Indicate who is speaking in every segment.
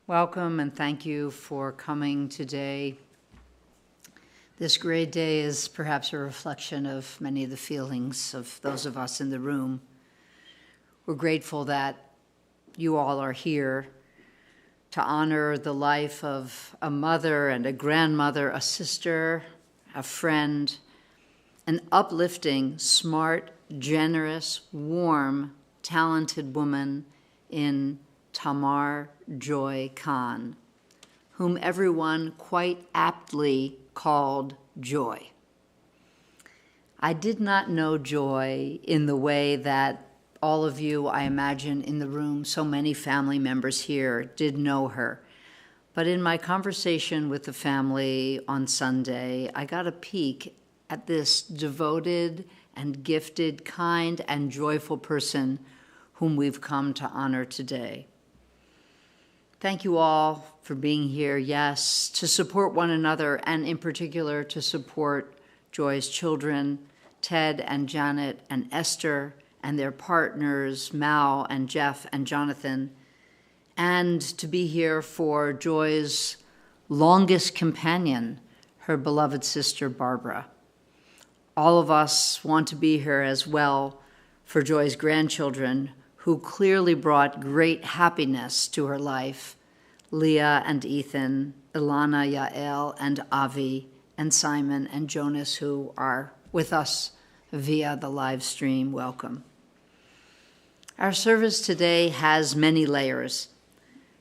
Speaker 1: Welcome and thank you for coming today. This great day is perhaps a reflection of many of the feelings of those of us in the room. We're grateful that you all are here to honor the life of a mother and a grandmother, a sister, a friend, an uplifting, smart, generous, warm, talented woman in Tamar Kahn, whom everyone quite aptly called Joy. I did not know Joy in the way that all of you, I imagine, in the room, so many family members here did know her. But in my conversation with the family on Sunday, I got a peek at this devoted and gifted, kind and joyful person whom we've come to honor today. Thank you all for being here, yes, to support one another and in particular to support Joy's children, Ted and Janet and Esther, and their partners, Mal and Jeff and Jonathan, and to be here for Joy's longest companion, her beloved sister, Barbara. All of us want to be here as well for Joy's grandchildren, who clearly brought great happiness to her life, Leah and Ethan, Ilana, Yael, and Avi, and Simon and Jonas, who are with us via the live stream. Welcome. Our service today has many layers.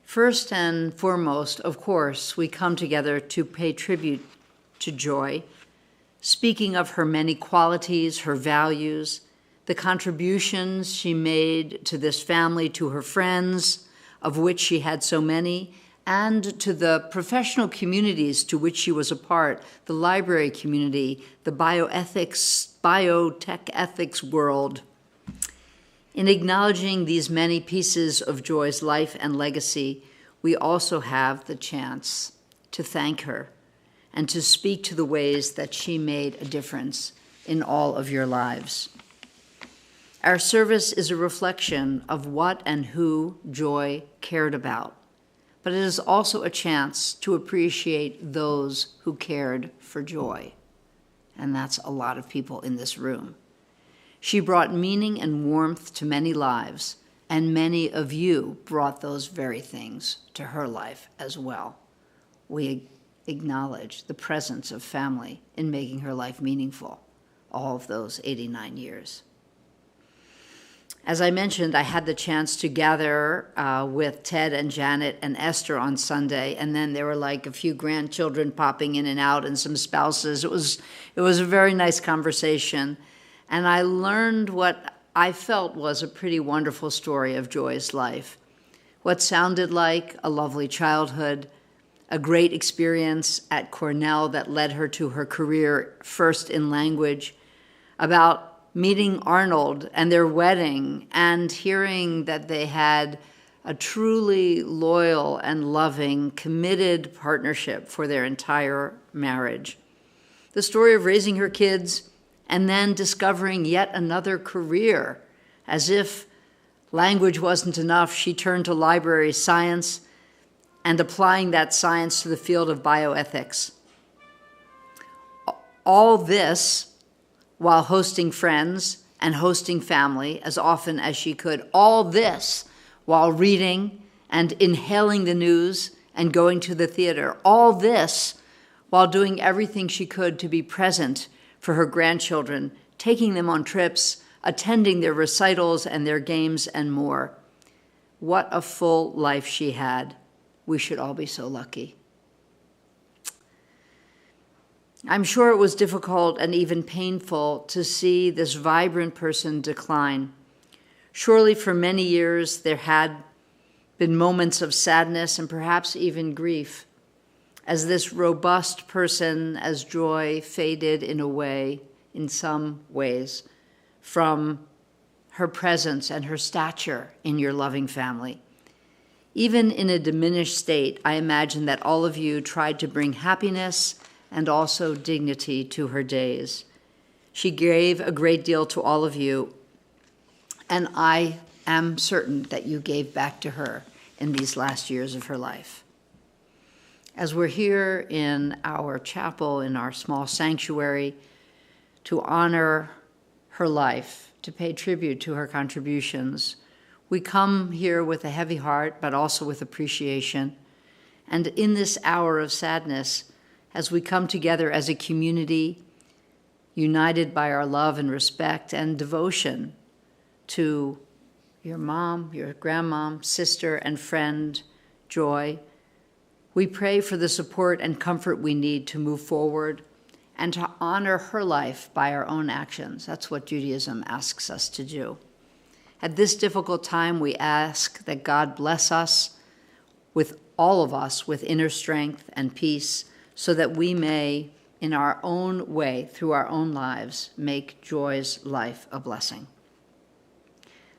Speaker 1: First and foremost, of course, we come together to pay tribute to Joy, speaking of her many qualities, her values, the contributions she made to this family, to her friends, of which she had so many, and to the professional communities to which she was a part, the library community, the biotech ethics world. In acknowledging these many pieces of Joy's life and legacy, we also have the chance to thank her and to speak to the ways that she made a difference in all of your lives. Our service is a reflection of what and who Joy cared about, but it is also a chance to appreciate those who cared for Joy, and that's a lot of people in this room. She brought meaning and warmth to many lives, and many of you brought those very things to her life as well. We acknowledge the presence of family in making her life meaningful, all of those 89 years. As I mentioned, I had the chance to gather with Ted and Janet and Esther on Sunday, and then there were like a few grandchildren popping in and out and some spouses. It was a very nice conversation, and I learned what I felt was a pretty wonderful story of Joy's life. What sounded like a lovely childhood, a great experience at Cornell that led her to her career first in language, about meeting Arnold and their wedding and hearing that they had a truly loyal and loving, committed partnership for their entire marriage. The story of raising her kids and then discovering yet another career. As if language wasn't enough, she turned to library science and applying that science to the field of bioethics. All this while hosting friends and hosting family as often as she could. All this while reading and inhaling the news and going to the theater. All this while doing everything she could to be present for her grandchildren, taking them on trips, attending their recitals and their games and more. What a full life she had. We should all be so lucky. I'm sure it was difficult and even painful to see this vibrant person decline. Surely for many years there had been moments of sadness and perhaps even grief as this robust person, as Joy, faded in a way, in some ways, from her presence and her stature in your loving family. Even in a diminished state, I imagine that all of you tried to bring happiness and also dignity to her days. She gave a great deal to all of you, and I am certain that you gave back to her in these last years of her life. As we're here in our chapel, in our small sanctuary, to honor her life, to pay tribute to her contributions, we come here with a heavy heart, but also with appreciation. And in this hour of sadness, as we come together as a community, united by our love and respect and devotion to your mom, your grandmom, sister, and friend, Joy, we pray for the support and comfort we need to move forward and to honor her life by our own actions. That's what Judaism asks us to do. At this difficult time, we ask that God bless us, with all of us, with inner strength and peace, so that we may, in our own way, through our own lives, make Joy's life a blessing.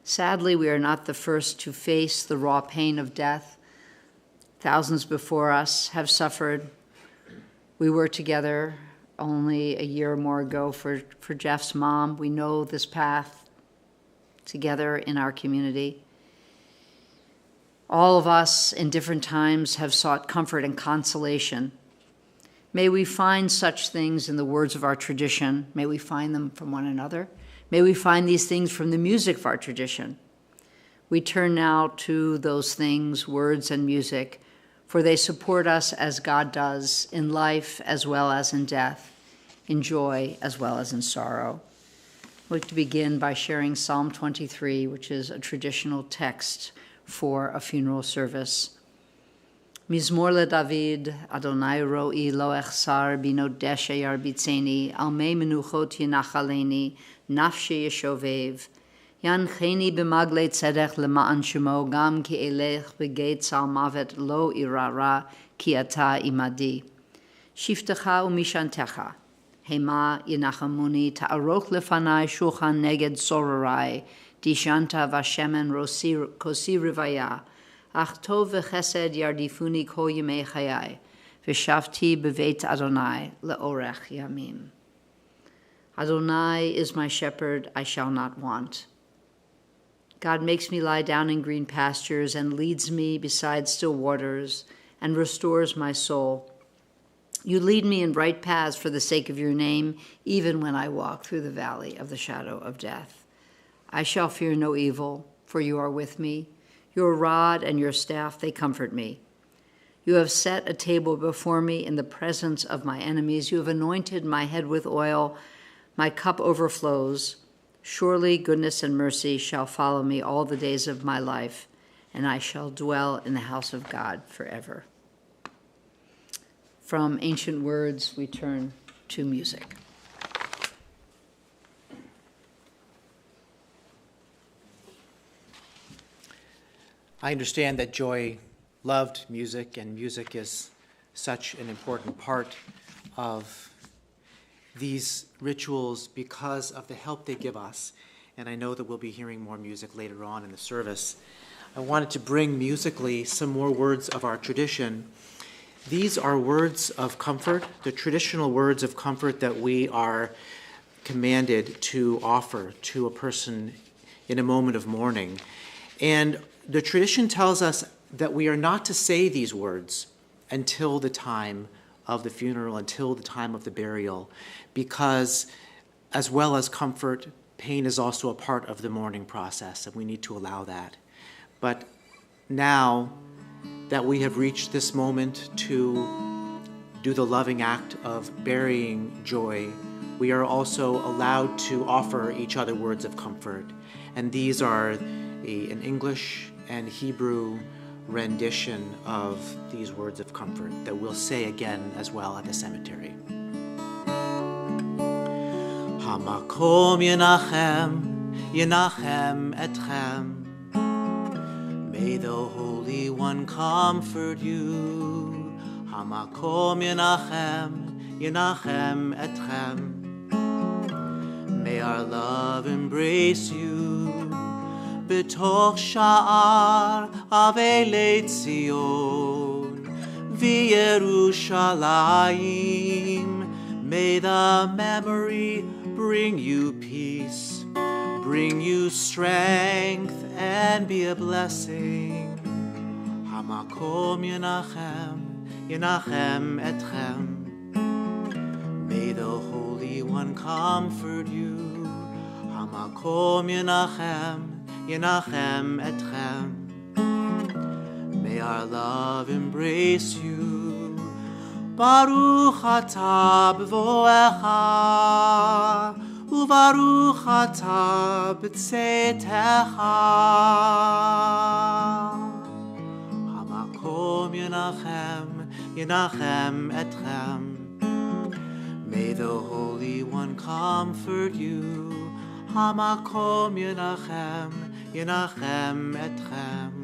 Speaker 1: Sadly, we are not the first to face the raw pain of death. Thousands before us have suffered. We were together only a year or more ago for Jeff's mom. We know this path together in our community. All of us in different times have sought comfort and consolation. May we find such things in the words of our tradition. May we find them from one another. May we find these things from the music of our tradition. We turn now to those things, words and music, for they support us as God does in life as well as in death, in joy as well as in sorrow. I'd like to begin by sharing Psalm 23, which is a traditional text for a funeral service. Mizmor leDavid, Adonai ro'i lo echsar, bino deshe yarbitzeni, al mei menuchot yinachaleni, nafshi yeshovev. Yancheni b'magle tzedech lema'an shemo, gam ki elech b'geit sal mavet lo irara, ki ata imadi. Shiftecha umishantecha, hema yinachamuni, ta'aroch lefanai shulchan neged sororai, dishanta vashemen kosi rivaya, ach tov v'chesed yardifuni kol yemei chayai, v'shavti b'veit Adonai le'orech yamim. Adonai is my shepherd, I shall not want. God makes me lie down in green pastures and leads me beside still waters and restores my soul. You lead me in right paths for the sake of your name, even when I walk through the valley of the shadow of death. I shall fear no evil, for you are with me. Your rod and your staff, they comfort me. You have set a table before me in the presence of my enemies. You have anointed my head with oil. My cup overflows. Surely goodness and mercy shall follow me all the days of my life, and I shall dwell in the house of God forever. From ancient words, we turn to music.
Speaker 2: I understand that Joy loved music, and music is such an important part of these rituals because of the help they give us. And I know that we'll be hearing more music later on in the service. I wanted to bring musically some more words of our tradition. These are words of comfort, the traditional words of comfort that we are commanded to offer to a person in a moment of mourning. And the tradition tells us that we are not to say these words until the time of the funeral, until the time of the burial, because as well as comfort, pain is also a part of the mourning process, and we need to allow that. But now that we have reached this moment to do the loving act of burying Joy, we are also allowed to offer each other words of comfort. And these are an English and Hebrew rendition of these words of comfort that we'll say again as well at the cemetery. Hamakom yenachem, yenachem etchem. May the Holy One comfort you. Hamakom yenachem, yenachem etchem. May our love embrace you. B'toch sha'ar avei Tzion v'Yerushalayim. May the memory bring you peace, bring you strength, and be a blessing. Hamakom Yenachem, Yenachem etchem. May the Holy One comfort you. Hamakom Yenachem, Yenachem etchem. May our love embrace you. Baruch atah b'voecha, ubaruch atah b'tzeitecha. Hamakom Yenachem, Yenachem etchem. May the Holy One comfort you. Hamakom Yenachem, Yenachem etchem.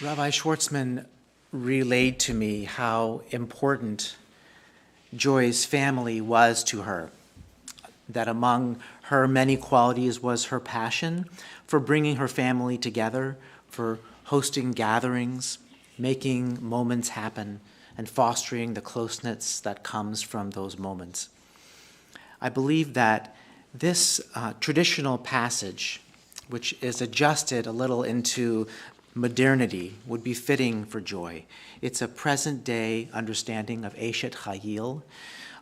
Speaker 2: Rabbi Schwartzman relayed to me how important Joy's family was to her, that among her many qualities was her passion for bringing her family together, for hosting gatherings, making moments happen, and fostering the closeness that comes from those moments. I believe that this traditional passage, which is adjusted a little into modernity, would be fitting for Joy. It's a present-day understanding of Eshet Chayil,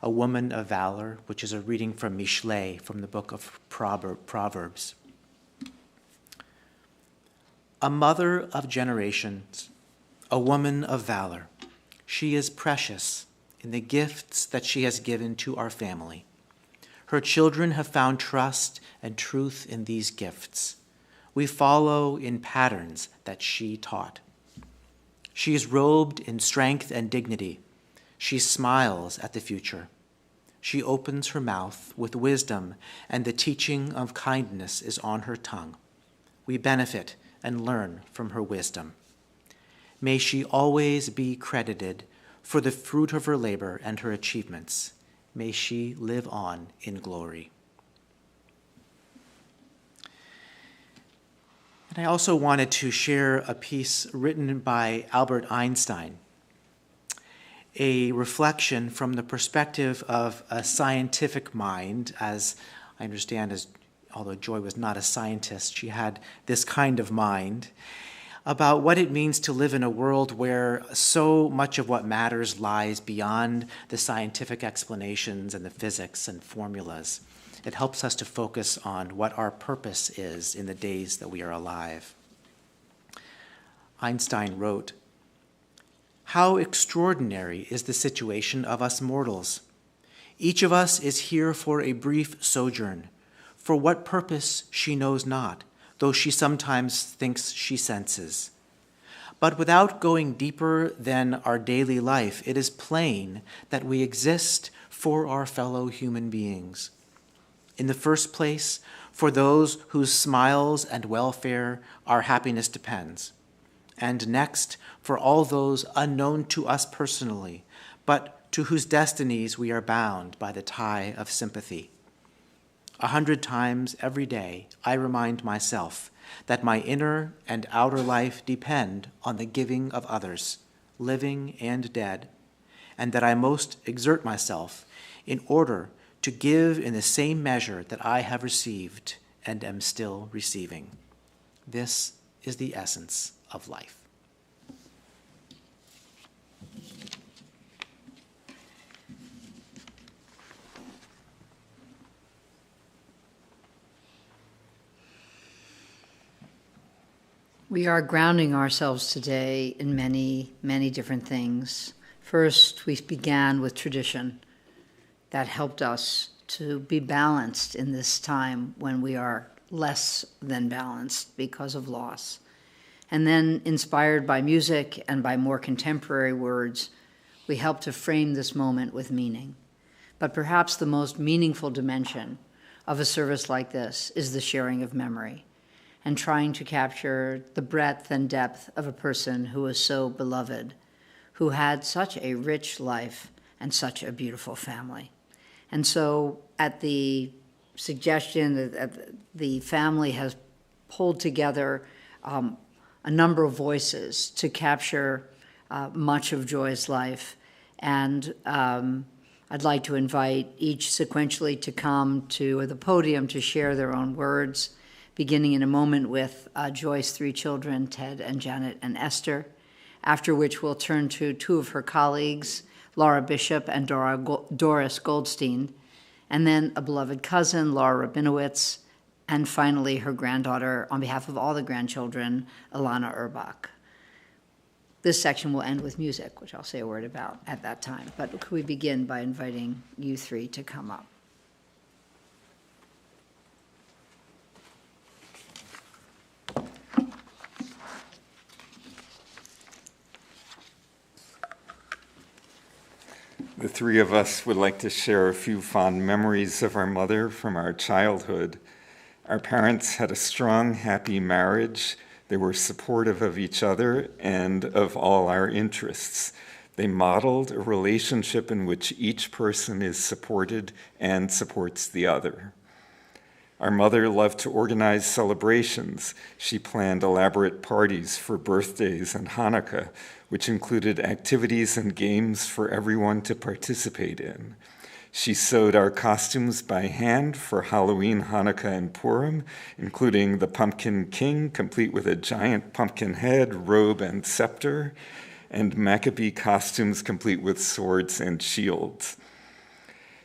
Speaker 2: a woman of valor, which is a reading from Mishlei, from the book of Proverbs. A mother of generations, a woman of valor. She is precious in the gifts that she has given to our family. Her children have found trust and truth in these gifts. We follow in patterns that she taught. She is robed in strength and dignity. She smiles at the future. She opens her mouth with wisdom, and the teaching of kindness is on her tongue. We benefit and learn from her wisdom. May she always be credited for the fruit of her labor and her achievements. May she live on in glory. And I also wanted to share a piece written by Albert Einstein, a reflection from the perspective of a scientific mind, as I understand, although Joy was not a scientist, she had this kind of mind, about what it means to live in a world where so much of what matters lies beyond the scientific explanations and the physics and formulas. It helps us to focus on what our purpose is in the days that we are alive. Einstein wrote, "How extraordinary is the situation of us mortals. Each of us is here for a brief sojourn. For what purpose she knows not, though she sometimes thinks she senses. But without going deeper than our daily life, it is plain that we exist for our fellow human beings. In the first place, for those whose smiles and welfare our happiness depends. And next, for all those unknown to us personally, but to whose destinies we are bound by the tie of sympathy. 100 times every day, I remind myself that my inner and outer life depend on the giving of others, living and dead, and that I most exert myself in order to give in the same measure that I have received and am still receiving. This is the essence of life."
Speaker 1: We are grounding ourselves today in many, many different things. First, we began with tradition. That helped us to be balanced in this time when we are less than balanced because of loss. And then, inspired by music and by more contemporary words, we help to frame this moment with meaning. But perhaps the most meaningful dimension of a service like this is the sharing of memory and trying to capture the breadth and depth of a person who was so beloved, who had such a rich life and such a beautiful family. And so at the suggestion that the family has pulled together a number of voices to capture much of Joy's life. And I'd like to invite each sequentially to come to the podium to share their own words, beginning in a moment with Joy's three children, Ted and Janet and Esther, after which we'll turn to two of her colleagues, Laura Bishop and Doris Goldstein, and then a beloved cousin, Laura Rabinowitz, and finally her granddaughter, on behalf of all the grandchildren, Ilana Urbach. This section will end with music, which I'll say a word about at that time. But could we begin by inviting you three to come up?
Speaker 3: The three of us would like to share a few fond memories of our mother from our childhood. Our parents had a strong, happy marriage. They were supportive of each other and of all our interests. They modeled a relationship in which each person is supported and supports the other. Our mother loved to organize celebrations. She planned elaborate parties for birthdays and Hanukkah, which included activities and games for everyone to participate in. She sewed our costumes by hand for Halloween, Hanukkah, and Purim, including the Pumpkin King, complete with a giant pumpkin head, robe, and scepter, and Maccabee costumes complete with swords and shields.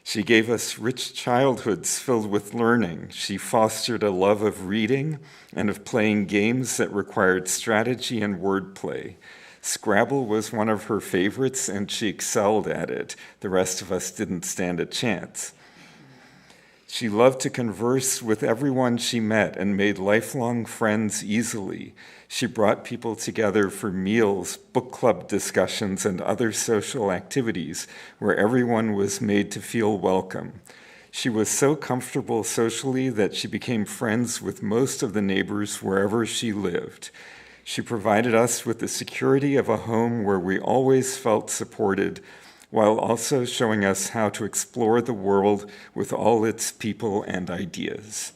Speaker 3: She gave us rich childhoods filled with learning. She fostered a love of reading and of playing games that required strategy and wordplay. Scrabble was one of her favorites, and she excelled at it. The rest of us didn't stand a chance. She loved to converse with everyone she met and made lifelong friends easily. She brought people together for meals, book club discussions, and other social activities where everyone was made to feel welcome. She was so comfortable socially that she became friends with most of the neighbors wherever she lived. She provided us with the security of a home where we always felt supported, while also showing us how to explore the world with all its people and ideas.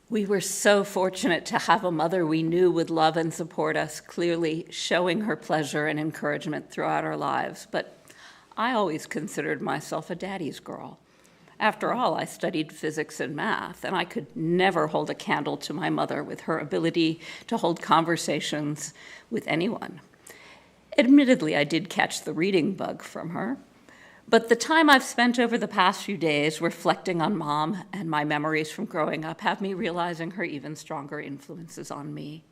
Speaker 4: We were so fortunate to have a mother we knew would love and support us, clearly showing her pleasure and encouragement throughout our lives. But I always considered myself a daddy's girl. After all, I studied physics and math, and I could never hold a candle to my mother with her ability to hold conversations with anyone. Admittedly, I did catch the reading bug from her, but the time I've spent over the past few days reflecting on Mom and my memories from growing up have me realizing her even stronger influences on me.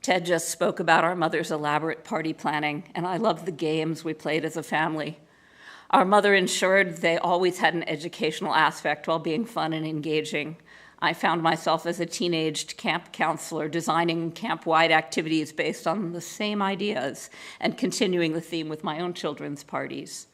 Speaker 4: Ted just spoke about our mother's elaborate party planning, and I loved the games we played as a family. Our mother ensured they always had an educational aspect while being fun and engaging. I found myself as a teenage camp counselor designing camp-wide activities based on the same ideas and continuing the theme with my own children's parties.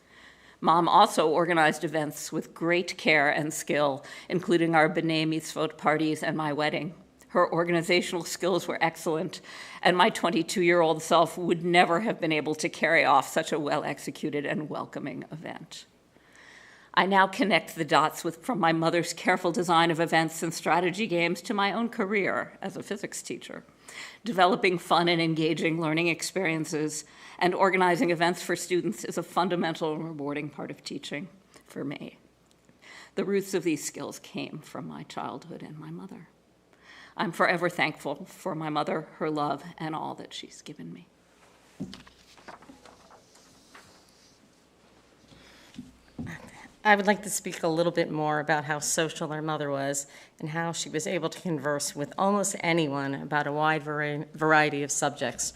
Speaker 4: Mom also organized events with great care and skill, including our B'nai Mitzvot parties and my wedding. Her organizational skills were excellent, and my 22-year-old self would never have been able to carry off such a well-executed and welcoming event. I now connect the dots from my mother's careful design of events and strategy games to my own career as a physics teacher. Developing fun and engaging learning experiences and organizing events for students is a fundamental and rewarding part of teaching for me. The roots of these skills came from my childhood and my mother. I'm forever thankful for my mother, her love, and all that she's given me.
Speaker 5: I would like to speak a little bit more about how social our mother was and how she was able to converse with almost anyone about a wide variety of subjects.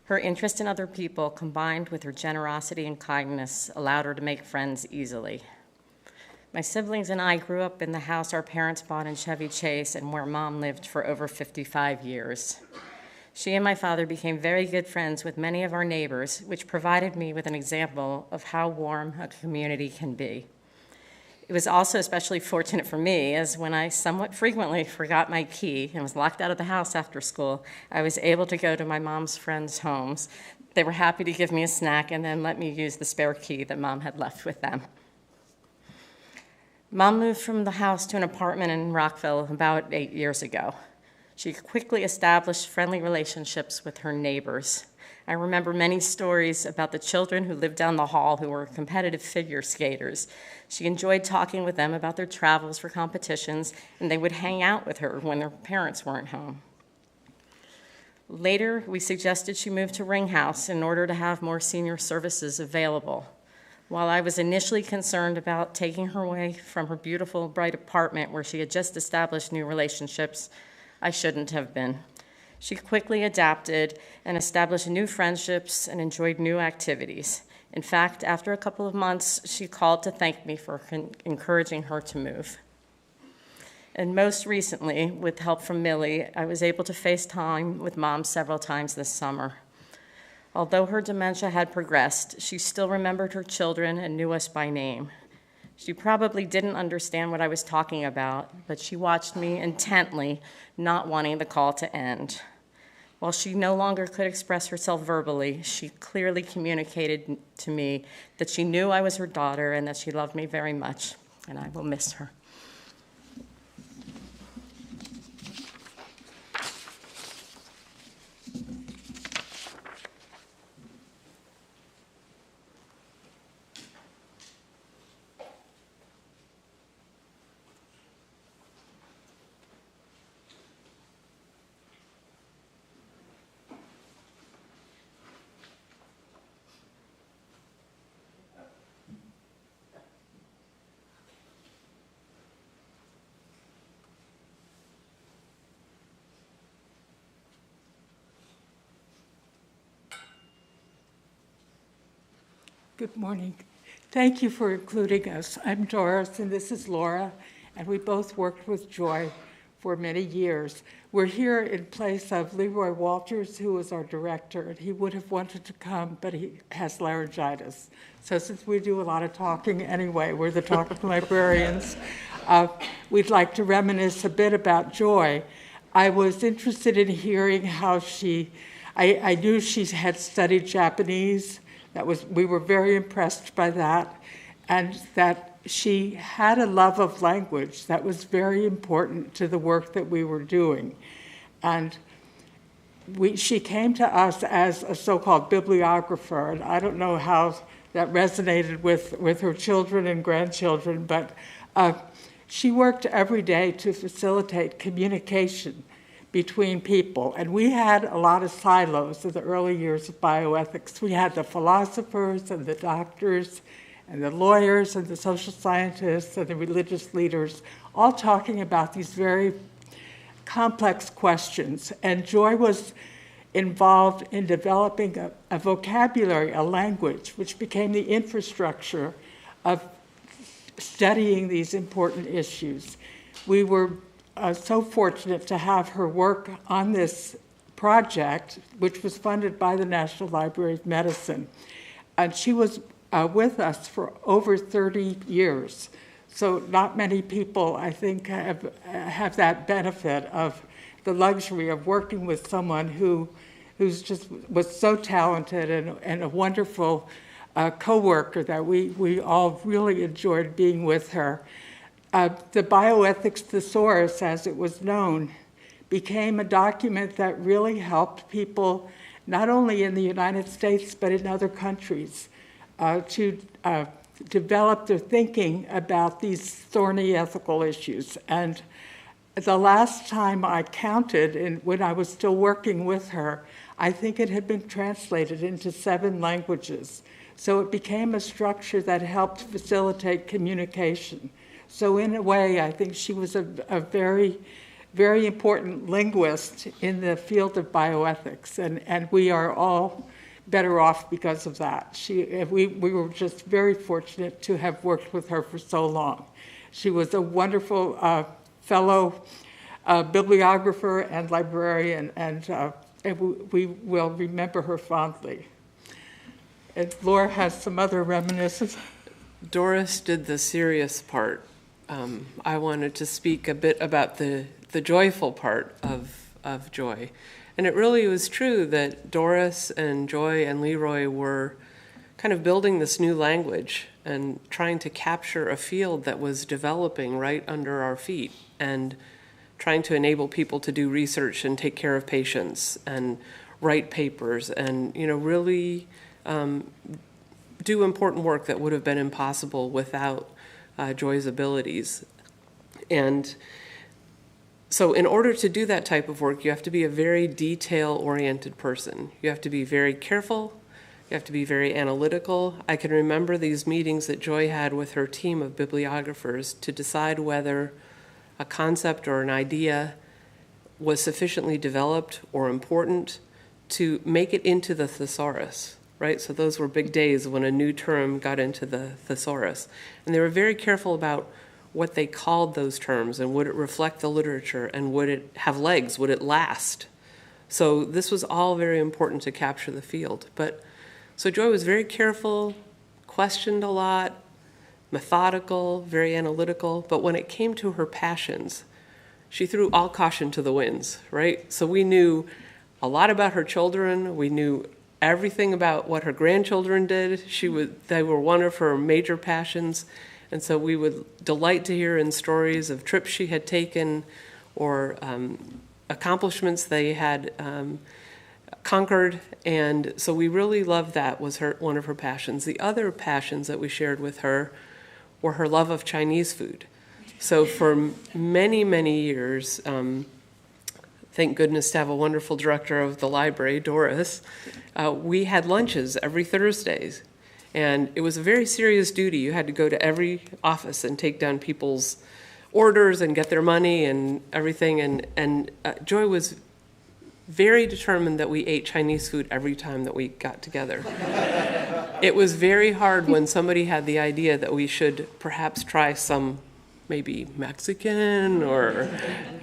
Speaker 5: Her interest in other people, combined with her generosity and kindness, allowed her to make friends easily. My siblings and I grew up in the house our parents bought in Chevy Chase and where Mom lived for over 55 years. She and my father became very good friends with many of our neighbors, which provided me with an example of how warm a community can be. It was also especially fortunate for me, as when I somewhat frequently forgot my key and was locked out of the house after school, I was able to go to my mom's friends' homes. They were happy to give me a snack and then let me use the spare key that Mom had left with them. Mom moved from the house to an apartment in Rockville about 8 years ago. She quickly established friendly relationships with her neighbors. I remember many stories about the children who lived down the hall who were competitive figure skaters. She enjoyed talking with them about their travels for competitions, and they would hang out with her when their parents weren't home. Later, we suggested she move to Ring House in order to have more senior services available. While I was initially concerned about taking her away from her beautiful, bright apartment where she had just established new relationships, I shouldn't have been. She quickly adapted and established new friendships and enjoyed new activities. In fact, after a couple of months, she called to thank me for encouraging her to move. And most recently, with help from Millie, I was able to FaceTime with Mom several times this summer. Although her dementia had progressed, she still remembered her children and knew us by name. She probably didn't understand what I was talking about, but she watched me intently, not wanting the call to end. While she no longer could express herself verbally, she clearly communicated to me that she knew I was her daughter and that she loved me very much, and I will miss her.
Speaker 6: Good morning. Thank you for including us. I'm Doris, and this is Laura, and we both worked with Joy for many years. We're here in place of Leroy Walters, who was our director, and he would have wanted to come, but he has laryngitis. So since we do a lot of talking anyway, we're the talking librarians, we'd like to reminisce a bit about Joy. I was interested in hearing how I knew she had studied Japanese. We were very impressed by that, and that she had a love of language that was very important to the work that we were doing. And she came to us as a so-called bibliographer, and I don't know how that resonated with her children and grandchildren, but she worked every day to facilitate communication between people. And we had a lot of silos in the early years of bioethics. We had the philosophers and the doctors and the lawyers and the social scientists and the religious leaders all talking about these very complex questions. And Joy was involved in developing a vocabulary, a language, which became the infrastructure of studying these important issues. We were so fortunate to have her work on this project, which was funded by the National Library of Medicine. And she was with us for over 30 years. So not many people, I think, have that benefit of the luxury of working with someone who's just was so talented and a wonderful co-worker that we all really enjoyed being with her. The Bioethics Thesaurus, as it was known, became a document that really helped people, not only in the United States, but in other countries, to develop their thinking about these thorny ethical issues. And the last time I counted, when I was still working with her, I think it had been translated into 7 languages. So it became a structure that helped facilitate communication. So in a way, I think she was a very, very important linguist in the field of bioethics, and we are all better off because of that. We were just very fortunate to have worked with her for so long. She was a wonderful fellow bibliographer and librarian, and we will remember her fondly. And Laura has some other reminiscences.
Speaker 7: Doris did the serious part. I wanted to speak a bit about the joyful part of Joy. And it really was true that Doris and Joy and Leroy were kind of building this new language and trying to capture a field that was developing right under our feet, and trying to enable people to do research and take care of patients and write papers and, really do important work that would have been impossible without Joy's abilities. And so in order to do that type of work, you have to be a very detail-oriented person. You have to be very careful. You have to be very analytical. I can remember these meetings that Joy had with her team of bibliographers to decide whether a concept or an idea was sufficiently developed or important to make it into the thesaurus, right? So those were big days when a new term got into the thesaurus. And they were very careful about what they called those terms, and would it reflect the literature, and would it have legs, would it last? So this was all very important to capture the field. So Joy was very careful, questioned a lot, methodical, very analytical, but when it came to her passions, she threw all caution to the winds, right? So we knew a lot about her children, we knew everything about what her grandchildren did. They were one of her major passions. And so we would delight to hear in stories of trips she had taken, or accomplishments they had conquered. And so we really loved that, was one of her passions. The other passions that we shared with her were her love of Chinese food. So for many, many years, thank goodness to have a wonderful director of the library, Doris, we had lunches every Thursdays. And it was a very serious duty. You had to go to every office and take down people's orders and get their money and everything. And Joy was very determined that we ate Chinese food every time that we got together. It was very hard when somebody had the idea that we should perhaps try some maybe Mexican or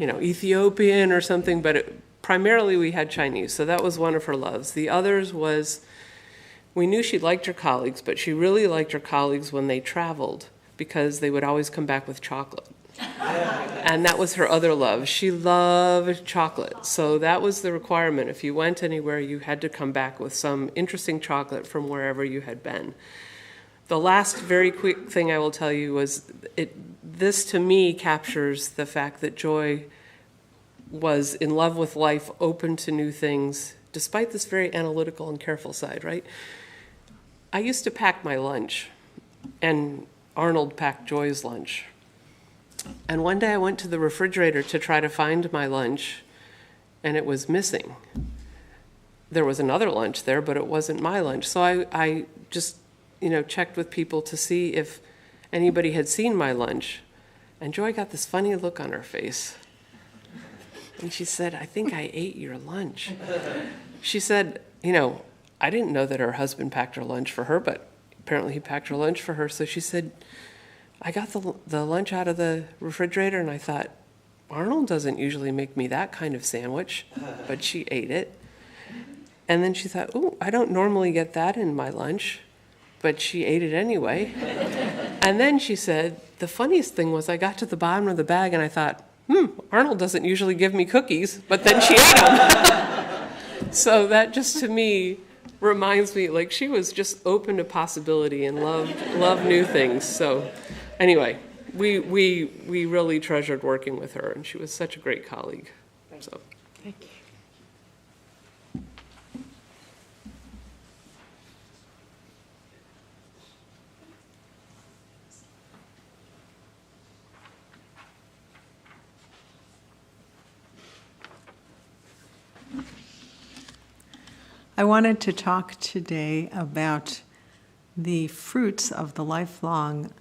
Speaker 7: Ethiopian or something, but primarily we had Chinese. So that was one of her loves. The others was, we knew she liked her colleagues, but she really liked her colleagues when they traveled, because they would always come back with chocolate. And that was her other love. She loved chocolate. So that was the requirement. If you went anywhere, you had to come back with some interesting chocolate from wherever you had been. The last very quick thing I will tell you was, this to me captures the fact that Joy was in love with life, open to new things, despite this very analytical and careful side, right? I used to pack my lunch, and Arnold packed Joy's lunch. And one day I went to the refrigerator to try to find my lunch, and it was missing. There was another lunch there, but it wasn't my lunch. So I just, checked with people to see if anybody had seen my lunch. And Joy got this funny look on her face. And she said, "I think I ate your lunch." She said, I didn't know that her husband packed her lunch for her, but apparently he packed her lunch for her. So she said, "I got the lunch out of the refrigerator, and I thought, Arnold doesn't usually make me that kind of sandwich," but she ate it. And then she thought, "Ooh, I don't normally get that in my lunch," but she ate it anyway. And then she said, "The funniest thing was I got to the bottom of the bag and I thought, Arnold doesn't usually give me cookies," but then she ate them. So that just to me reminds me, like, she was just open to possibility and loved new things. So anyway, we really treasured working with her, and she was such a great colleague. So
Speaker 6: Thank you.
Speaker 8: I wanted to talk today about the fruits of the lifelong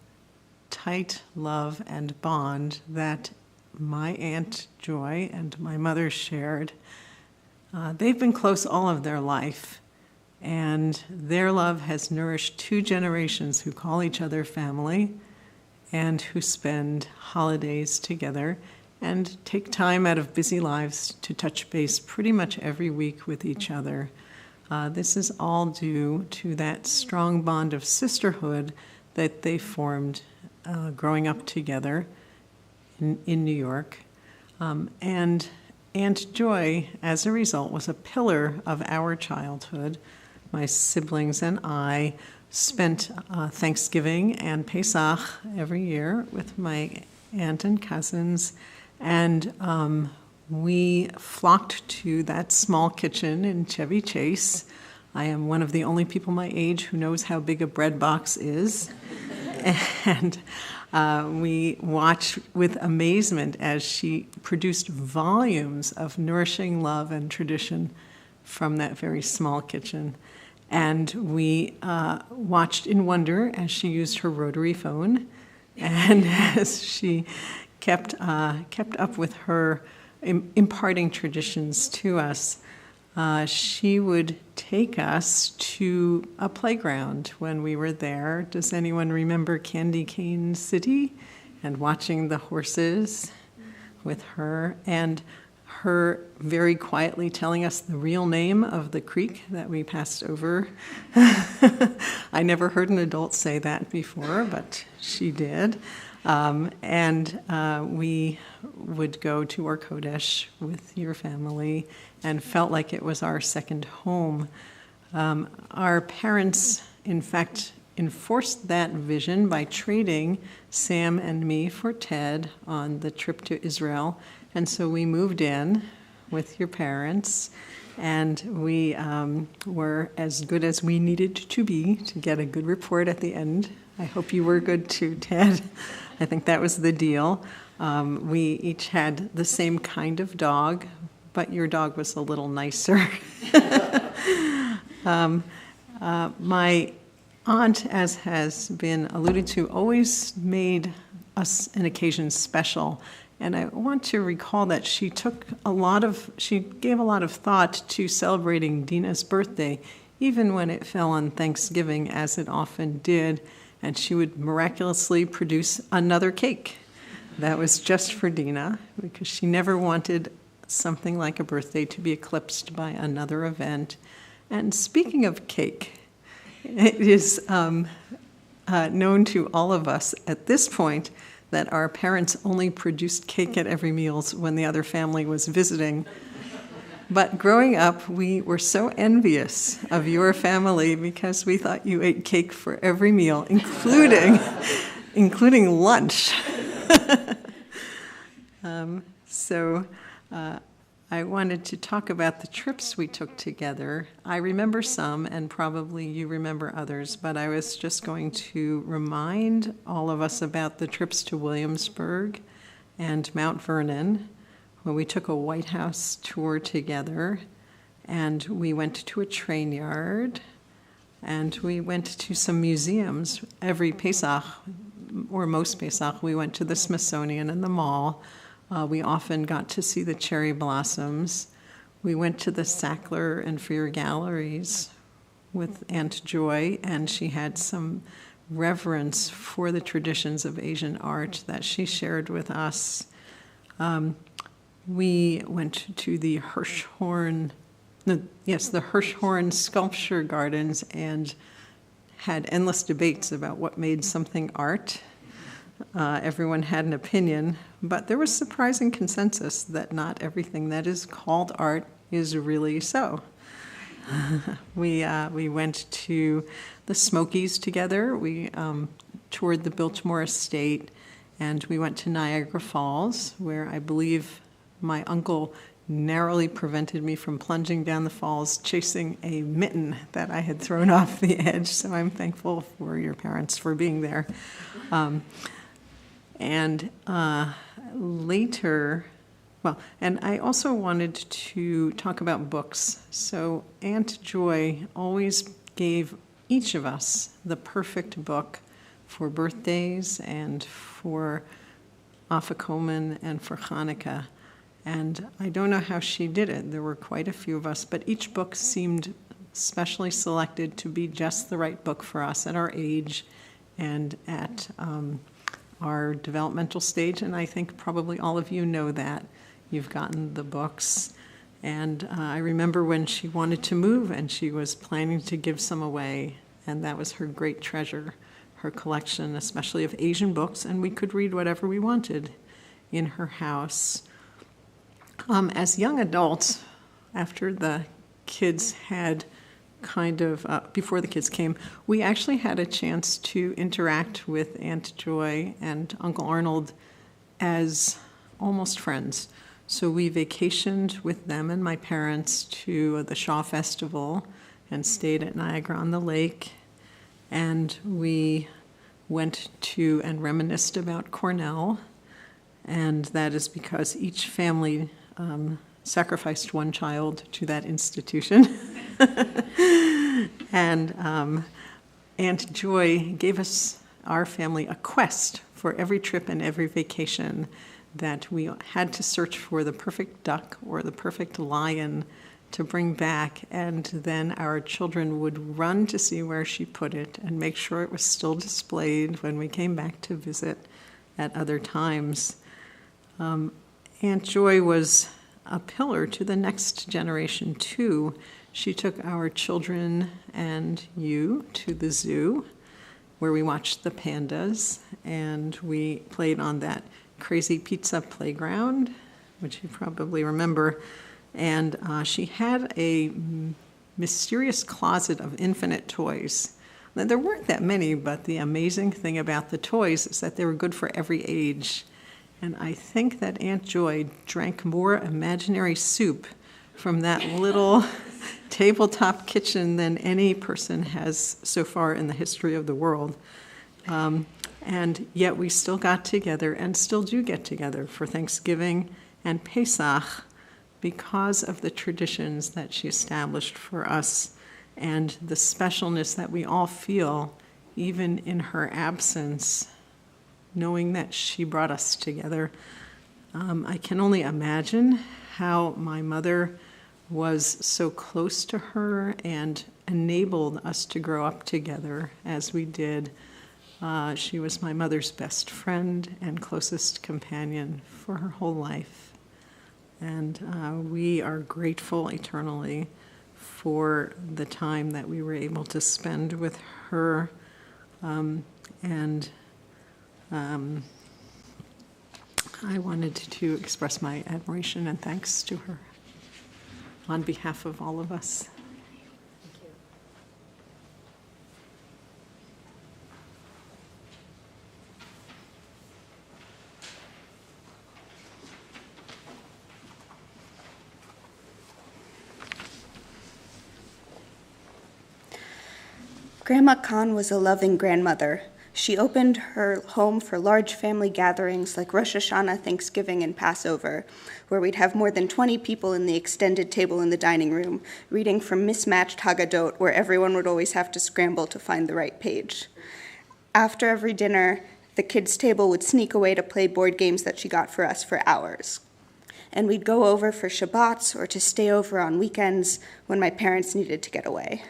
Speaker 8: tight love and bond that my Aunt Joy and my mother shared. They've been close all of their life, and their love has nourished 2 generations who call each other family and who spend holidays together and take time out of busy lives to touch base pretty much every week with each other. This is all due to that strong bond of sisterhood that they formed growing up together in New York. And Aunt Joy, as a result, was a pillar of our childhood. My siblings and I spent Thanksgiving and Pesach every year with my aunt and cousins, and we flocked to that small kitchen in Chevy Chase. I am one of the only people my age who knows how big a bread box is. And we watched with amazement as she produced volumes of nourishing love and tradition from that very small kitchen. And we watched in wonder as she used her rotary phone and as she kept up with her imparting traditions to us. She would take us to a playground when we were there. Does anyone remember Candy Cane City? And watching the horses with her, and her very quietly telling us the real name of the creek that we passed over. I never heard an adult say that before, but she did. And we would go to Or Kodesh with your family and felt like it was our second home. Our parents, in fact, enforced that vision by trading Sam and me for Ted on the trip to Israel. And so we moved in with your parents, and we were as good as we needed to be to get a good report at the end. I hope you were good too, Ted. I think that was the deal. We each had the same kind of dog, but your dog was a little nicer. My aunt, as has been alluded to, always made us an occasion special. And I want to recall that she gave a lot of thought to celebrating Dina's birthday, even when it fell on Thanksgiving, as it often did. And she would miraculously produce another cake that was just for Dina, because she never wanted something like a birthday to be eclipsed by another event. And speaking of cake, it is known to all of us at this point that our parents only produced cake at every meal when the other family was visiting. But growing up, we were so envious of your family because we thought you ate cake for every meal, including lunch. I wanted to talk about the trips we took together. I remember some, and probably you remember others, but I was just going to remind all of us about the trips to Williamsburg and Mount Vernon, when we took a White House tour together, and we went to a train yard, and we went to some museums. Every Pesach, or most Pesach, we went to the Smithsonian and the mall. We often got to see the cherry blossoms. We went to the Sackler and Freer galleries with Aunt Joy, and she had some reverence for the traditions of Asian art that she shared with us. We went to the Hirshhorn Sculpture Gardens and had endless debates about what made something art. Everyone had an opinion, but there was surprising consensus that not everything that is called art is really so. We went to the Smokies together. We toured the Biltmore Estate, and we went to Niagara Falls, where I believe my uncle narrowly prevented me from plunging down the falls, chasing a mitten that I had thrown off the edge. So I'm thankful for your parents for being there. And I also wanted to talk about books. So Aunt Joy always gave each of us the perfect book for birthdays and for Afikomen and for Hanukkah. And I don't know how she did it. There were quite a few of us, but each book seemed specially selected to be just the right book for us at our age and at our developmental stage, and I think probably all of you know that. You've gotten the books. And I remember when she wanted to move and she was planning to give some away, and that was her great treasure her collection, especially of Asian books, and we could read whatever we wanted in her house. As young adults, after the kids had before the kids came, we actually had a chance to interact with Aunt Joy and Uncle Arnold as almost friends. So we vacationed with them and my parents to the Shaw Festival and stayed at Niagara-on-the-Lake. And we went to and reminisced about Cornell. And that is because each family sacrificed one child to that institution. And Aunt Joy gave us, our family, a quest for every trip and every vacation, that we had to search for the perfect duck or the perfect lion to bring back, and then our children would run to see where she put it and make sure it was still displayed when we came back to visit at other times. Aunt Joy was a pillar to the next generation, too. She took our children and you to the zoo, where we watched the pandas, and we played on that crazy pizza playground, which you probably remember. And she had a mysterious closet of infinite toys. Now, there weren't that many, but the amazing thing about the toys is that they were good for every age. And I think that Aunt Joy drank more imaginary soup from that little tabletop kitchen than any person has so far in the history of the world. And yet we still got together and still do get together for Thanksgiving and Pesach because of the traditions that she established for us and the specialness that we all feel even in her absence, knowing that she brought us together. I can only imagine how my mother was so close to her and enabled us to grow up together as we did. She was my mother's best friend and closest companion for her whole life. And we are grateful eternally for the time that we were able to spend with her. I wanted to express my admiration and thanks to her on behalf of all of us.
Speaker 9: Grandma Kahn was a loving grandmother. She opened her home for large family gatherings like Rosh Hashanah, Thanksgiving, and Passover, where we'd have more than 20 people in the extended table in the dining room, reading from mismatched Haggadot, where everyone would always have to scramble to find the right page. After every dinner, the kids' table would sneak away to play board games that she got for us for hours. And we'd go over for Shabbats or to stay over on weekends when my parents needed to get away.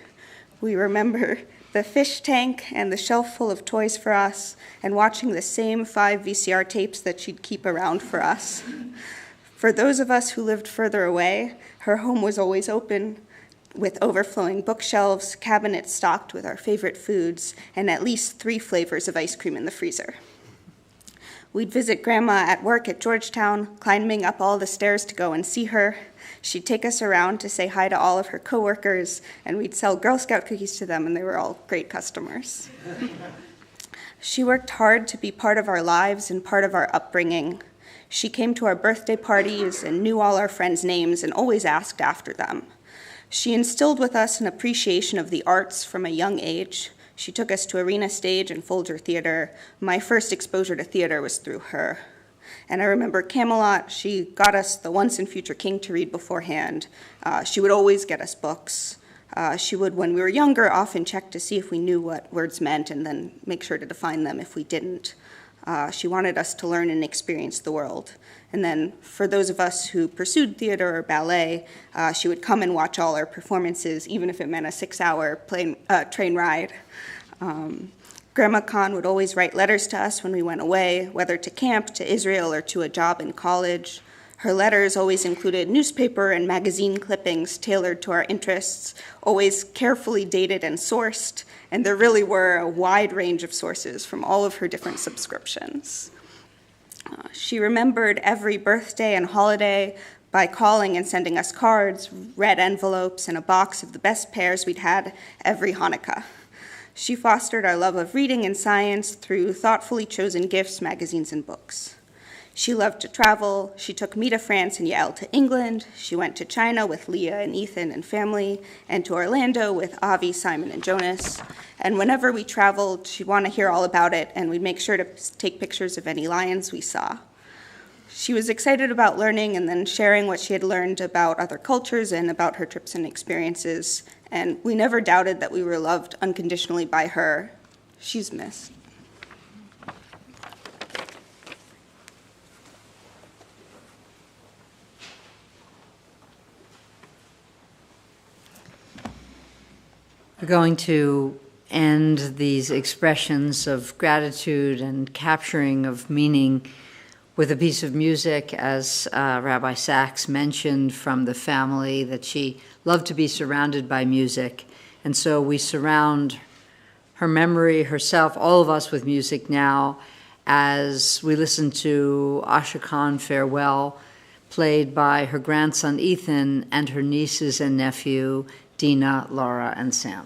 Speaker 9: We remember the fish tank and the shelf full of toys for us, and watching the same 5 VCR tapes that she'd keep around for us. For those of us who lived further away, her home was always open, with overflowing bookshelves, cabinets stocked with our favorite foods, and at least 3 flavors of ice cream in the freezer. We'd visit Grandma at work at Georgetown, climbing up all the stairs to go and see her. She'd take us around to say hi to all of her coworkers, and we'd sell Girl Scout cookies to them, and they were all great customers. She worked hard to be part of our lives and part of our upbringing. She came to our birthday parties and knew all our friends' names and always asked after them. She instilled with us an appreciation of the arts from a young age. She took us to Arena Stage and Folger Theater. My first exposure to theater was through her. And I remember Camelot. She got us The Once and Future King to read beforehand. She would always get us books. She would, when we were younger, often check to see if we knew what words meant and then make sure to define them if we didn't. She wanted us to learn and experience the world. And then for those of us who pursued theater or ballet, she would come and watch all our performances, even if it meant a 6-hour train ride. Grandma Kahn would always write letters to us when we went away, whether to camp, to Israel, or to a job in college. Her letters always included newspaper and magazine clippings tailored to our interests, always carefully dated and sourced, and there really were a wide range of sources from all of her different subscriptions. She remembered every birthday and holiday by calling and sending us cards, red envelopes, and a box of the best pears we'd had every Hanukkah. She fostered our love of reading and science through thoughtfully chosen gifts, magazines, and books. She loved to travel. She took me to France and Yael to England. She went to China with Leah and Ethan and family, and to Orlando with Avi, Simon, and Jonas. And whenever we traveled, she'd want to hear all about it, and we'd make sure to take pictures of any lions we saw. She was excited about learning and then sharing what she had learned about other cultures and about her trips and experiences. And we never doubted that we were loved unconditionally by her. She's missed.
Speaker 1: We're going to end these expressions of gratitude and capturing of meaning with a piece of music, as Rabbi Sachs mentioned from the family, that she loved to be surrounded by music. And so we surround her memory, herself, all of us with music now, as we listen to Asha Khan Farewell, played by her grandson Ethan and her nieces and nephew, Dina, Laura, and Sam.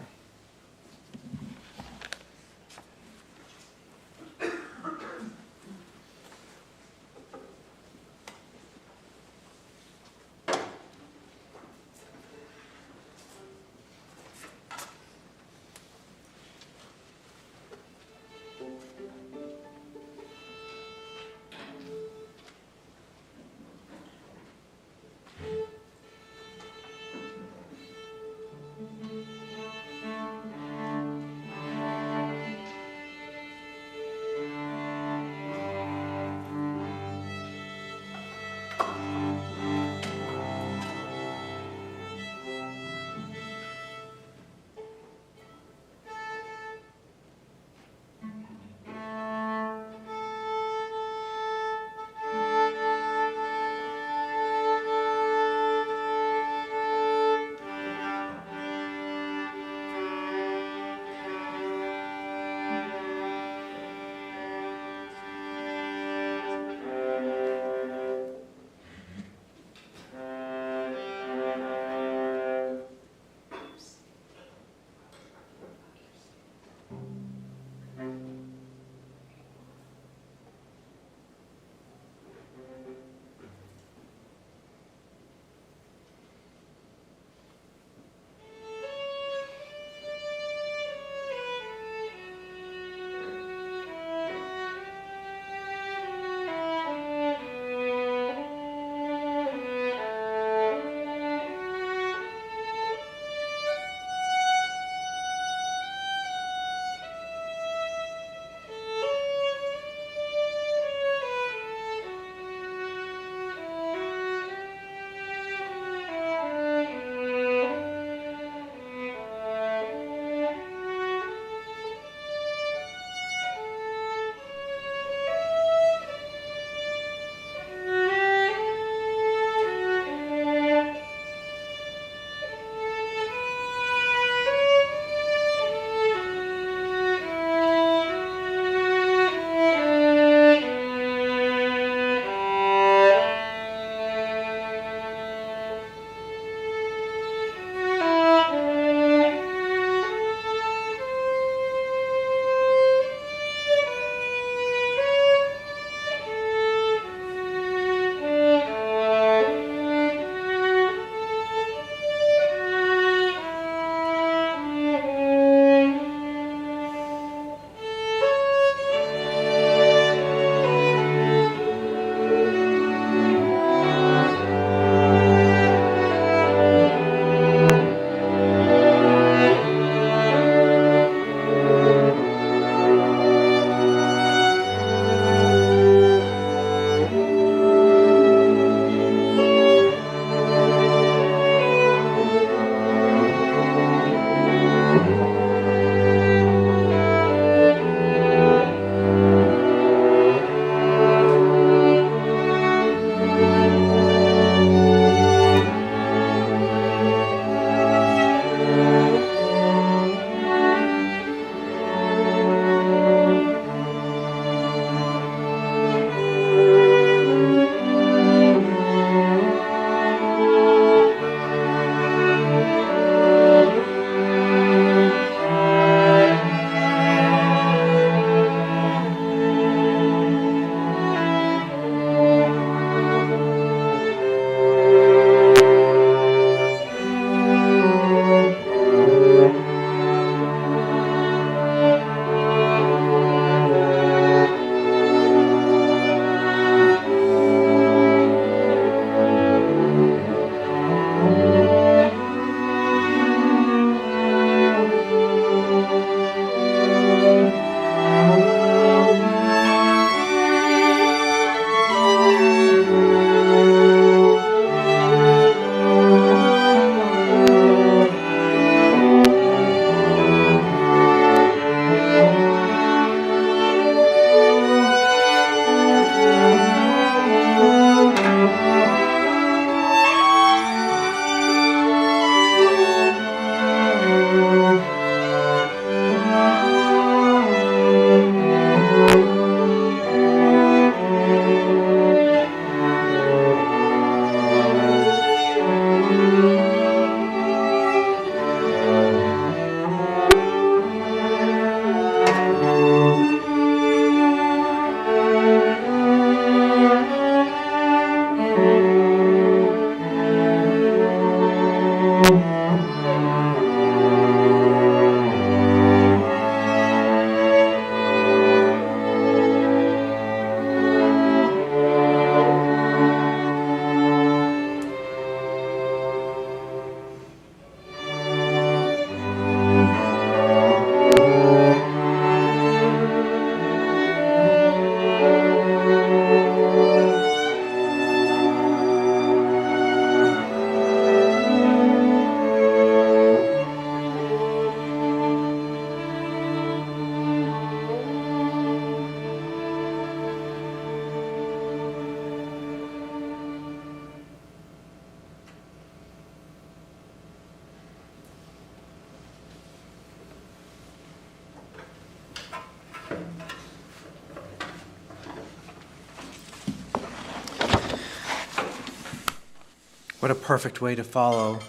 Speaker 2: What a perfect way to follow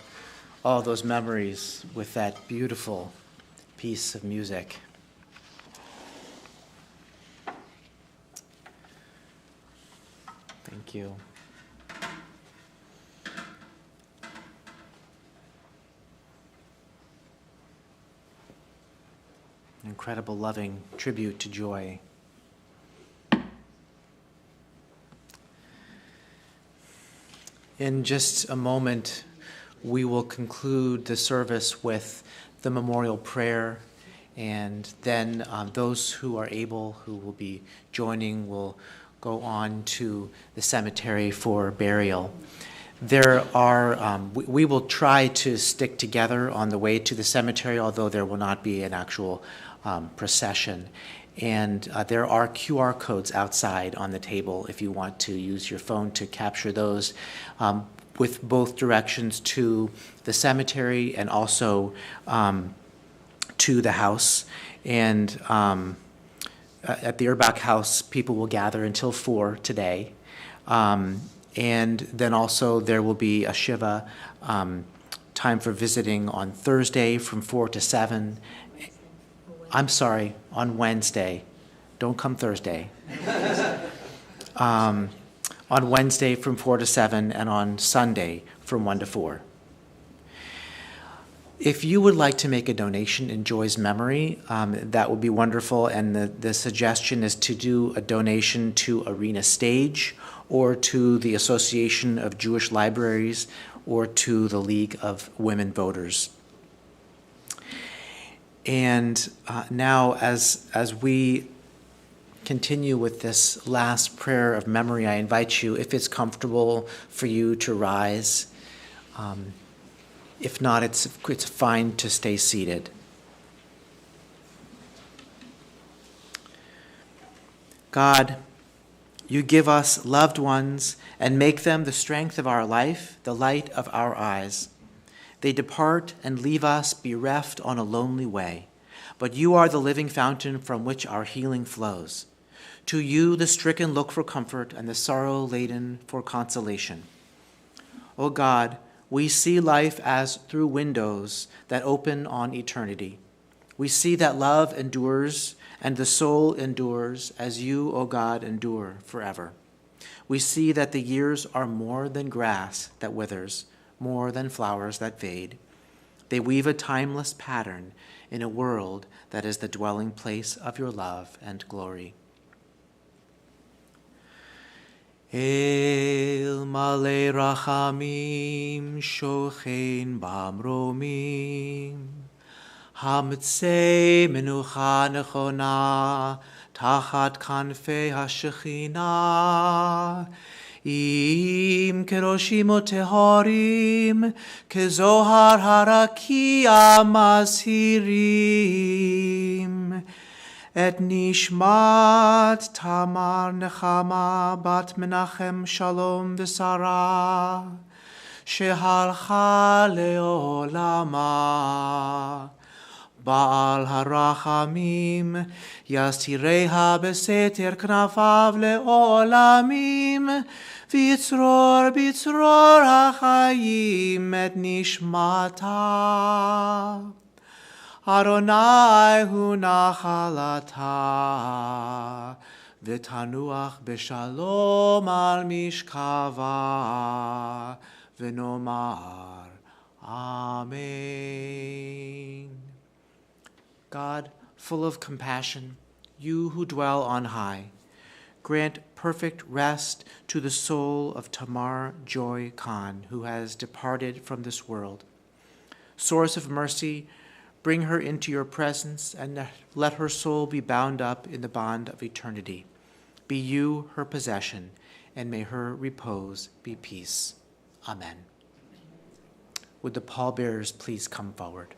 Speaker 2: all those memories with that beautiful piece of music. Thank you. An incredible, loving tribute to Joy. In just a moment, we will conclude the service with the memorial prayer, and then those who are able, who will be joining, will go on to the cemetery for burial. There are, we will try to stick together on the way to the cemetery, although there will not be an actual procession. And there are QR codes outside on the table if you want to use your phone to capture those, with both directions to the cemetery and also to the house. And at the Urbach House, people will gather until 4 today. And then also there will be a Shiva time for visiting on Thursday from 4 to 7. I'm sorry, on Wednesday. Don't come Thursday. On Wednesday from 4 to 7, and on Sunday from 1 to 4. If you would like to make a donation in Joy's memory, that would be wonderful. And the suggestion is to do a donation to Arena Stage, or to the Association of Jewish Libraries, or to the League of Women Voters. And now, as we continue with this last prayer of memory, I invite you, if it's comfortable for you, to rise. If not, it's fine to stay seated. God, you give us loved ones and make them the strength of our life, the light of our eyes. They depart and leave us bereft on a lonely way, but you are the living fountain from which our healing flows. To you the stricken look for comfort and the sorrow-laden for consolation. O God, we see life as through windows that open on eternity. We see that love endures and the soul endures as you, O God, endure forever. We see that the years are more than grass that withers, more than flowers that fade. They weave a timeless pattern in a world that is the dwelling place of your love and glory. El male rachamim shochein bamromim Hamtzei menucha nechona tachat kanfei hashechina Im keroshim tehorim kezohar harakia mashirim Et nishmat Tamar Nechama bat Menachem Shalom v'Sara shehalcha leolama Baal harachamim yastireha beseter knafav leolamim Vitzror hachayim et nishmata Adonai hu nachalata v'tanuach b'shalom al mishkava v'nomar Amen. God, full of compassion, you who dwell on high, grant perfect rest to the soul of Tamar Kahn, who has departed from this world. Source of mercy, bring her into your presence and let her soul be bound up in the bond of eternity. Be you her possession, and may her repose be peace. Amen. Would the pallbearers please come forward?